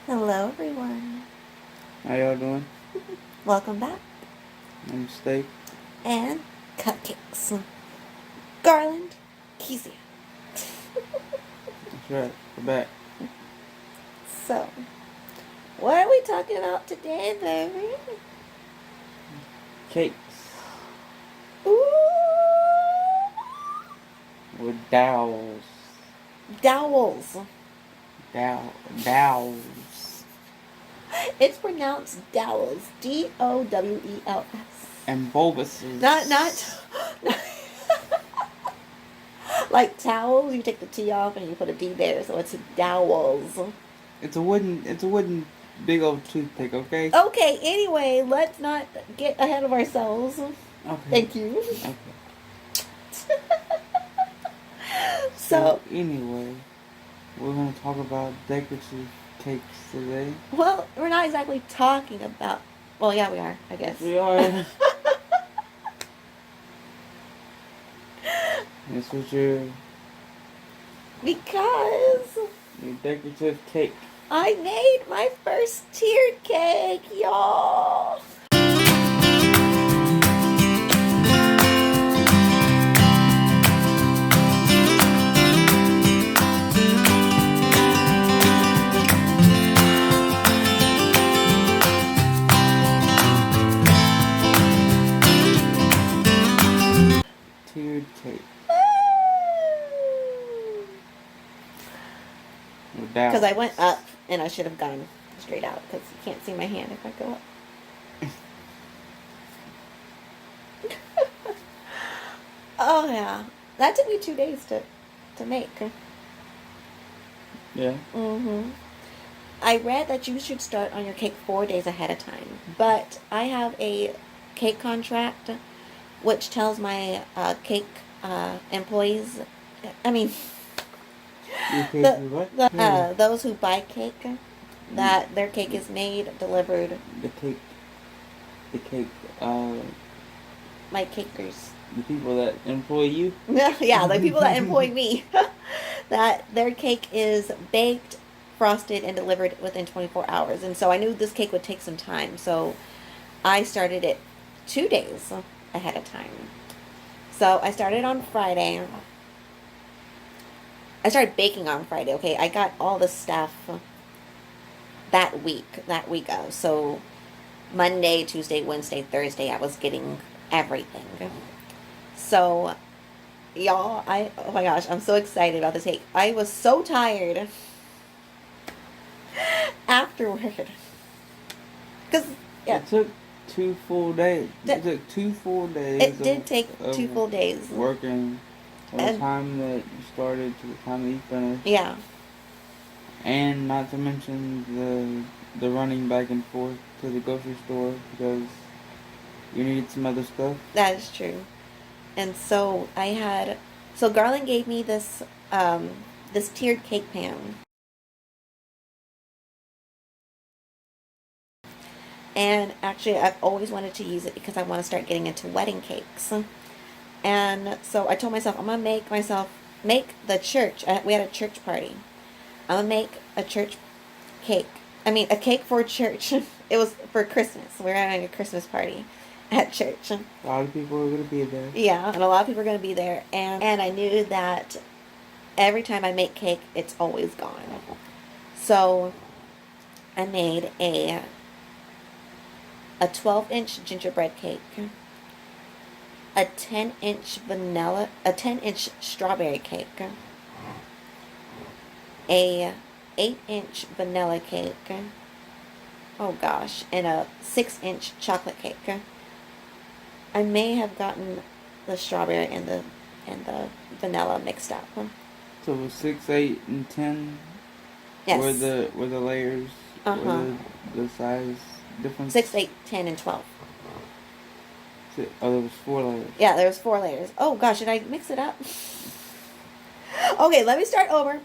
Hello, everyone. How y'all doing? Welcome back. I'm Steak. And Cupcakes. Garland, Kezia. That's right. We're back. So, what are we talking about today, baby? Cakes. Ooh. With dowels. Dowels. Dowels. It's pronounced dowels. Dowels. And bulbuses. Not like towels. You take the T off and you put a D there, so it's dowels. It's a wooden big old toothpick, okay? Okay, anyway, let's not get ahead of ourselves. Okay. Thank you. Okay. So, anyway, we're gonna talk about decorative cakes today. well, we're not exactly talking about. Well, yeah, we are, I guess. We are. That's what your Because decorative cake. I made my first tiered cake, y'all. Tiered cake. Because I went up and I should have gone straight out because you can't see my hand if I go up. Oh, yeah. That took me 2 days to make. Yeah. Mm-hmm. I read that you should start on your cake 4 days ahead of time. But I have a cake contract which tells my cake employees, those who buy cake, that their cake is made, delivered. The cake, My cakers. the people that employ you? Yeah, the people that employ me. That their cake is baked, frosted, and delivered within 24 hours. And so I knew this cake would take some time. So I started it 2 days ahead of time. So I started on Friday. I started baking on Friday, okay? I got all the stuff that week of. So Monday, Tuesday, Wednesday, Thursday, I was getting everything. So, y'all, oh my gosh, I'm so excited about this cake. I was so tired afterward. Because, yeah. It took 2 full days. It took 2 full days. It did take 2 full days. Working from the time that you started to the time that you finished. Yeah. And not to mention the running back and forth to the grocery store because you needed some other stuff. That is true. And so Garland gave me this this tiered cake pan. And actually, I've always wanted to use it because I want to start getting into wedding cakes. And so I told myself, I'm going to make the church. We had a church party. I'm going to make a church cake. A cake for church. It was for Christmas. We were having a Christmas party at church. A lot of people are going to be there. Yeah, and a lot of people are going to be there. And I knew that every time I make cake, it's always gone. So I made a 12-inch gingerbread cake, a 10-inch strawberry cake, a 8-inch vanilla cake, oh gosh, and a 6-inch chocolate cake. I may have gotten the strawberry and the vanilla mixed up. So it was 6, 8, and 10. Yes. Were the layers? Were the size difference? 6, 8, 10, and 12. Oh, there was 4 layers. Yeah, there was 4 layers. Oh gosh, did I mix it up? Okay, let me start over.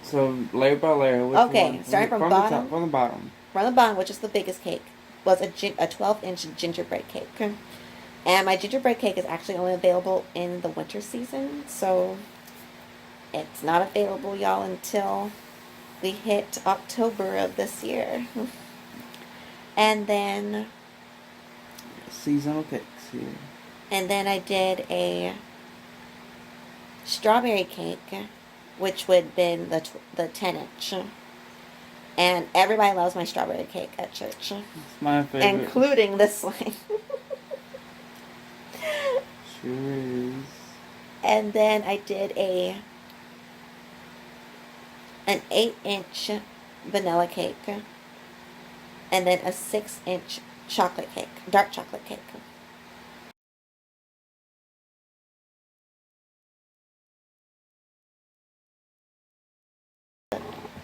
So layer by layer. Okay, starting from bottom. From the bottom. From the bottom, which is the biggest cake, was a 12-inch gingerbread cake. And my gingerbread cake is actually only available in the winter season, so it's not available, y'all, until we hit October of this year. And then Seasonal cakes here. I did a strawberry cake, which would have been the 10-inch. And everybody loves my strawberry cake at church. It's my favorite. Including this one. Sure is. And then I did an 8-inch vanilla cake. And then a 6-inch chocolate cake, dark chocolate cake.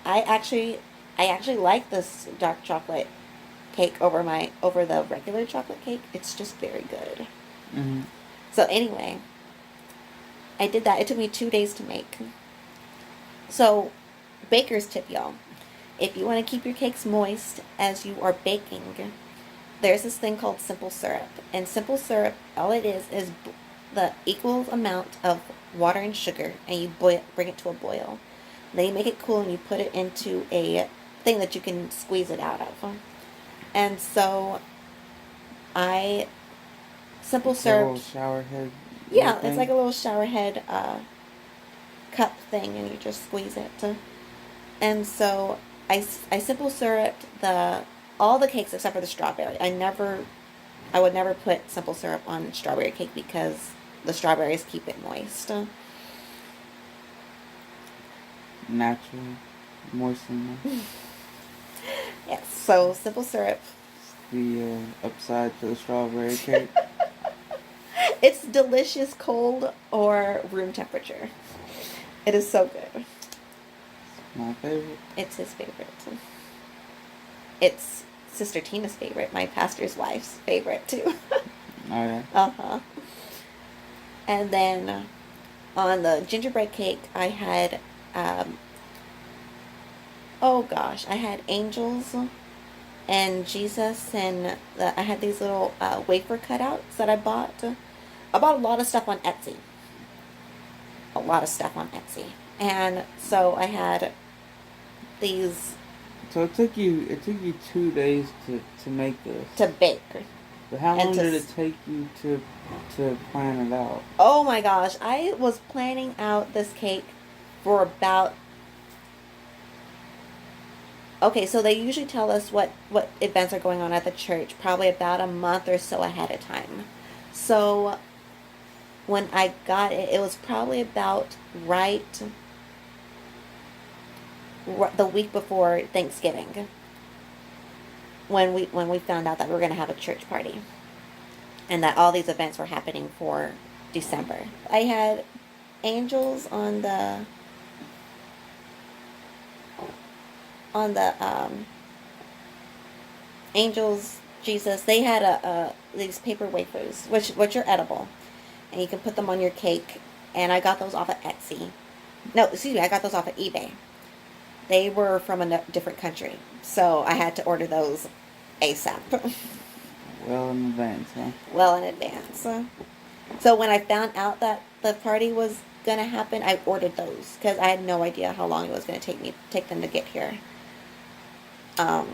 I actually like this dark chocolate cake over the regular chocolate cake. It's just very good. Mm-hmm. So anyway, I did that. It took me 2 days to make. So, baker's tip, y'all. If you want to keep your cakes moist as you are baking, there's this thing called simple syrup. And simple syrup, all it is the equal amount of water and sugar, and you bring it to a boil. Then you make it cool and you put it into a thing that you can squeeze it out of. And so simple syrup. A little shower head. Yeah, thing. it's like a little shower head cup thing, and you just squeeze it. And so I simple syruped all the cakes except for the strawberry. I would never put simple syrup on strawberry cake because the strawberries keep it moist. Natural moistening. Yes, so simple syrup. The upside to the strawberry cake. It's delicious cold or room temperature. It is so good. My favorite. It's his favorite. It's Sister Tina's favorite, my pastor's wife's favorite too. Oh yeah. Uh-huh. And then on the gingerbread cake, I had I had angels and Jesus, and I had these little wafer cutouts that I bought. I bought a lot of stuff on Etsy. And so I had these. So it took you 2 days to make this. To bake. But how long did it take you to plan it out? Oh my gosh, I was planning out this cake for about. Okay, so they usually tell us what events are going on at the church, probably about a month or so ahead of time. So when I got it, it was probably about the week before Thanksgiving when we found out that we were going to have a church party and that all these events were happening for December. I had angels on the angels, Jesus. They had these paper wafers, which are edible, and you can put them on your cake. And I got those off of Etsy. No, excuse me, I got those off of eBay. They were from a different country, so I had to order those ASAP. Well in advance, huh? Well in advance. So when I found out that the party was gonna happen, I ordered those because I had no idea how long it was gonna take them to get here. So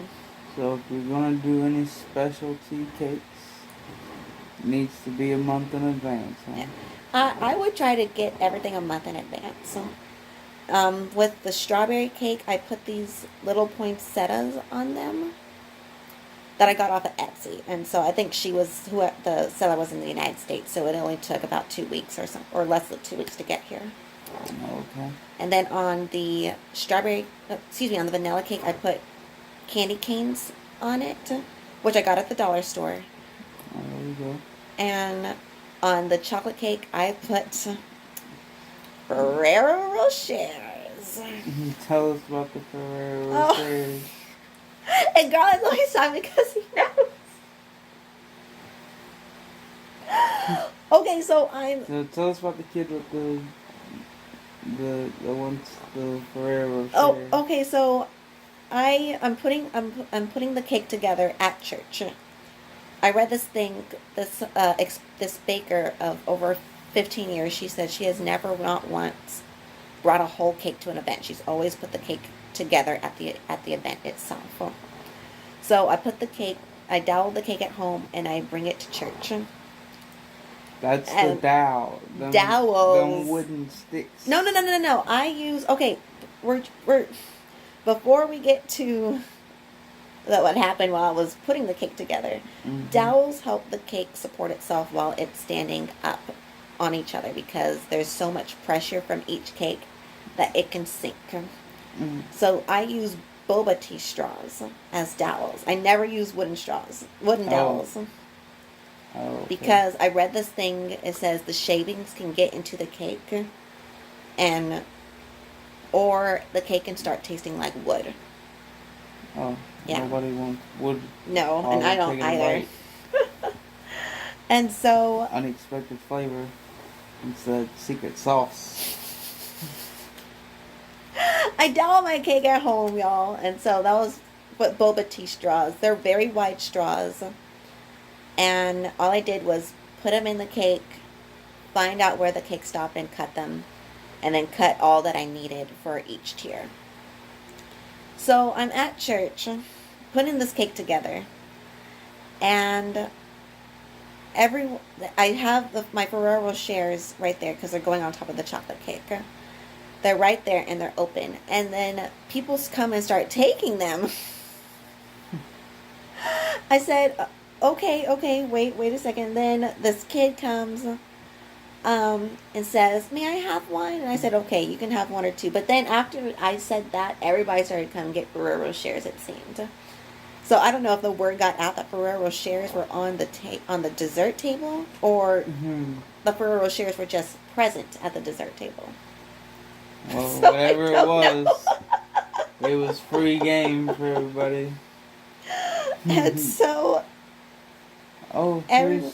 if you're gonna do any specialty cakes, it needs to be a month in advance, huh? Yeah. I would try to get everything a month in advance. With the strawberry cake, I put these little poinsettias on them that I got off of Etsy, and so I think the seller was in the United States, so it only took about 2 weeks or less than 2 weeks to get here. Okay. And then on the on the vanilla cake, I put candy canes on it, which I got at the dollar store. Oh, there you go. And on the chocolate cake, I put Ferrero Rochers. Tell us about the Ferrero Rochers. And girl is always talking because he knows. Okay, so So tell us about the kid with the Ferrero Rocher. Oh, okay. So I'm putting the cake together at church. I read this baker of over 15 years. She said she has never not once brought a whole cake to an event. She's always put the cake together at the event itself. So I dowel the cake at home, and I bring it to church. That's And the dowel. dowels. Them wooden sticks. No. I use, okay, we're before we get to what happened while I was putting the cake together. Mm-hmm. Dowels help the cake support itself while it's standing up on each other, because there's so much pressure from each cake that it can sink. Mm-hmm. So I use boba tea straws as dowels. I never use wooden dowels. Oh, okay. Because I read this thing, it says the shavings can get into the cake, or the cake can start tasting like wood. Oh, yeah. Nobody wants wood. No, and I don't either. And so, unexpected flavor. It's that secret sauce. I dowel my cake at home, y'all. And so that was what boba tea straws. They're very wide straws. And all I did was put them in the cake, find out where the cake stopped and cut them, and then cut all that I needed for each tier. So I'm at church putting this cake together, and I have my Ferrero shares right there because they're going on top of the chocolate cake. They're right there and they're open, and then people come and start taking them. I said, okay, wait a second. Then this kid comes and says, may I have one? And I said, okay, you can have one or two. But then after I said that, everybody started coming to get Ferrero shares, it seemed. So I don't know if the word got out that Ferrero shares were on the dessert table, or the Ferrero shares were just present at the dessert table. Well, So whatever it was, it was free game for everybody. And so, here's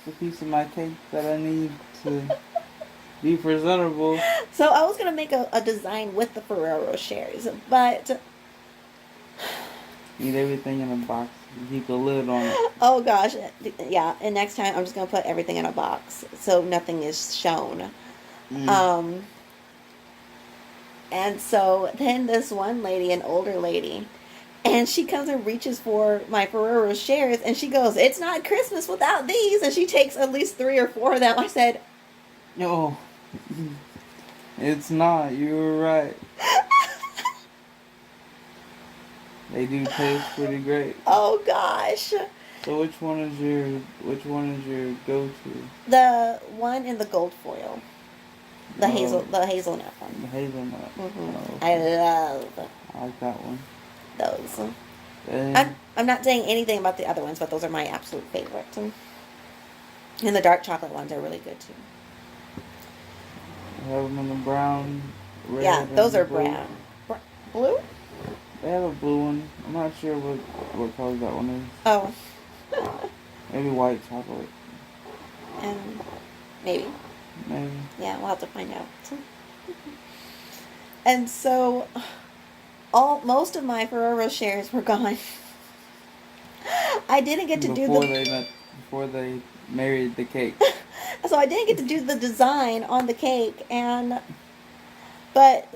the piece of my cake that I need to be presentable. So I was gonna make a design with the Ferrero shares, but Need everything in a box. Keep the lid on it. oh gosh, yeah. And next time I'm just gonna put everything in a box so nothing is shown. And so then this one lady, an older lady, and she comes and reaches for my Ferrero shares, and she goes, "It's not Christmas without these." And she takes at least 3 or 4 of them. I said, "No, it's not. You were right. They do taste pretty great." oh gosh. So which one is your go-to? The one in the gold foil. The Oh. hazelnut one. The hazelnut. Mm-hmm. Oh, okay. I love I like that one. those. And I'm not saying anything about the other ones, but those are my absolute favorite. And the dark chocolate ones are really good too. they have them in the brown, red. Yeah, those and are blue. brown. Blue? They have a blue one. I'm not sure what color that one is. Oh. Maybe white chocolate. And maybe. Maybe. Yeah, we'll have to find out. And so, most of my Ferrero shares were gone. I didn't get to before they married the cake. So I didn't get to do the design on the cake, but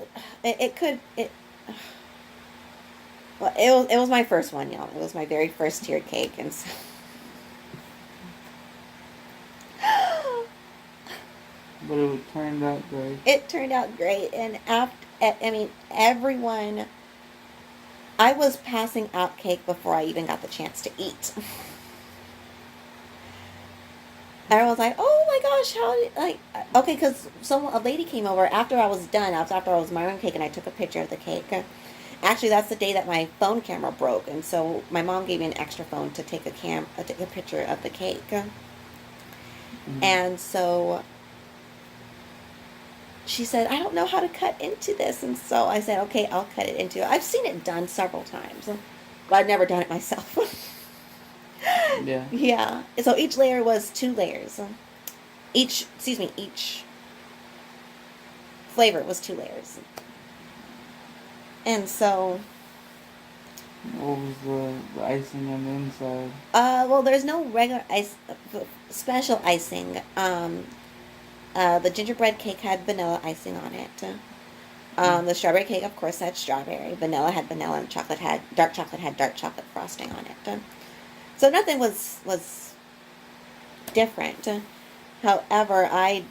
it was my first one, y'all. It was my very first tiered cake, and so. But it turned out great. It turned out great, and everyone. I was passing out cake before I even got the chance to eat. Everyone's like, "Oh my gosh, okay?" Because a lady came over after I was done. After I was my own cake, and I took a picture of the cake. Actually, that's the day that my phone camera broke, and so my mom gave me an extra phone to take a picture of the cake. Mm-hmm. And so she said, "I don't know how to cut into this," and so I said, "Okay, I'll cut it into it." I've seen it done several times, but I've never done it myself. Yeah. Yeah. So each layer was 2 layers. Each flavor was 2 layers. And so. What was the icing on the inside? Well, there's no regular special icing. The gingerbread cake had vanilla icing on it. The strawberry cake, of course, had strawberry. Vanilla had vanilla, and dark chocolate had dark chocolate frosting on it. So nothing was different. However, I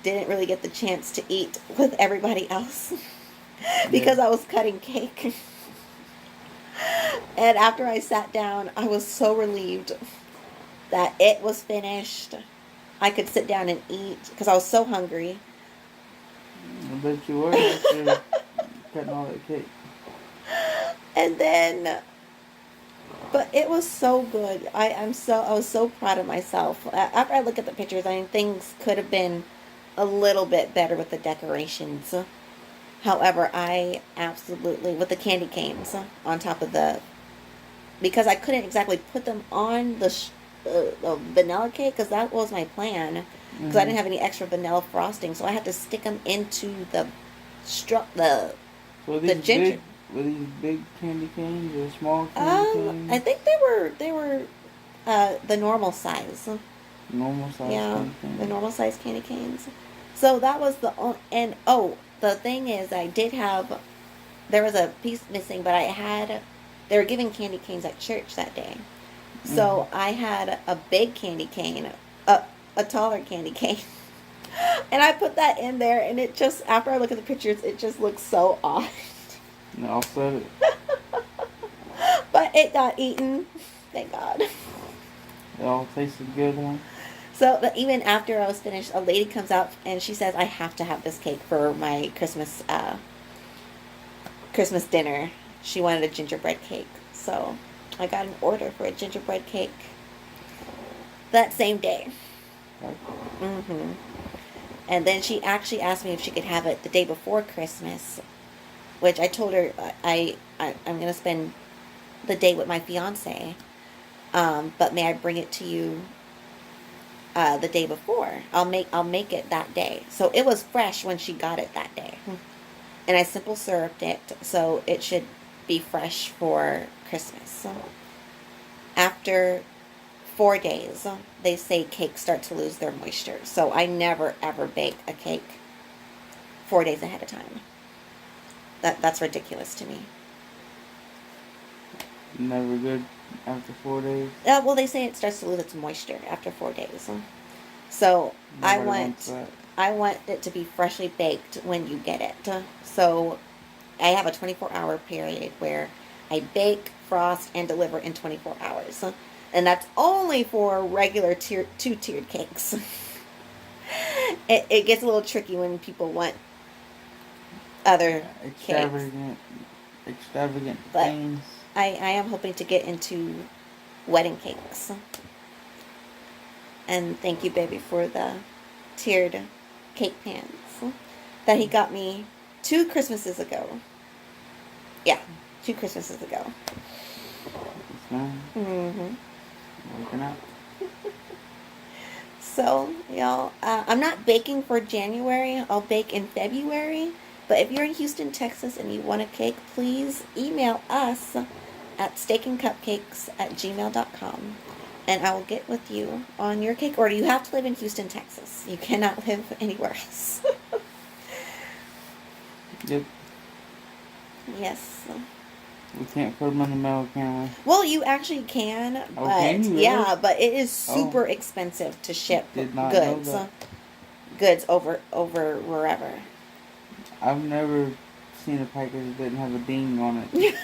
didn't really get the chance to eat with everybody else because Yeah. I was cutting cake. And after I sat down, I was so relieved that it was finished. I could sit down and eat because I was so hungry. I bet you were after cutting all that cake. And then, but it was so good. I was so proud of myself. After I look at the pictures, I mean, things could have been a little bit better with the decorations. However, I absolutely, with the candy canes on top of because I couldn't exactly put them on the vanilla cake because that was my plan because I didn't have any extra vanilla frosting, so I had to stick them into the So the these ginger. were these big candy canes or small candy canes? I think they were the normal size. Normal size Yeah, candy the canes. normal size candy canes. So that was the thing is there was a piece missing, but they were giving candy canes at church that day. So I had a big candy cane, a taller candy cane. And I put that in there, and it just, after I look at the pictures, it just looks so odd. And I'll set it. But it got eaten, thank God. It all tasted good, huh? So, but even after I was finished, a lady comes out and she says, "I have to have this cake for my Christmas dinner." She wanted a gingerbread cake, so I got an order for a gingerbread cake that same day. Okay. Mm-hmm. And then she actually asked me if she could have it the day before Christmas, which I told her I'm gonna spend the day with my fiance, but may I bring it to you the day before? I'll make it that day. So it was fresh when she got it that day, and I simple syruped it, so it should be fresh for Christmas. So after 4 days, they say cakes start to lose their moisture. So I never ever bake a cake 4 days ahead of time. That's ridiculous to me. Never good after 4 days. Well, they say it starts to lose its moisture after 4 days. So Nobody wants that. I want it to be freshly baked when you get it. So I have a 24-hour period where I bake, frost, and deliver in 24 hours. And that's only for regular two-tiered cakes. It gets a little tricky when people want other cakes. Extravagant But things. I am hoping to get into wedding cakes. And thank you, baby, for the tiered cake pans that he got me 2 Christmases ago. Yeah, 2 Christmases ago. Yes, ma'am. Mm-hmm. Working out. So, y'all, I'm not baking for January. I'll bake in February. But if you're in Houston, Texas, and you want a cake, please email us at SteakandKupcakes@gmail.com. And I will get with you on your cake order. You have to live in Houston, Texas. You cannot live anywhere else. Yep. Yes. We can't put them in the mail, can we? Well, you actually can, Oh, but can you really? yeah, but it is super expensive to ship Did not know goods. that. Goods over wherever. I've never seen a package that didn't have a ding on it.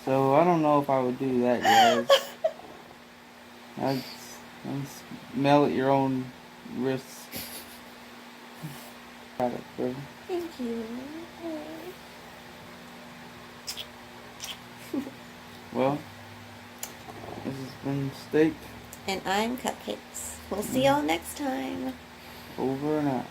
So I don't know if I would do that, guys. I'd mail at your own risk. Got it, bro. Thank you. Well, this has been Steak. And I'm Cupcakes. We'll see y'all next time. Over and out.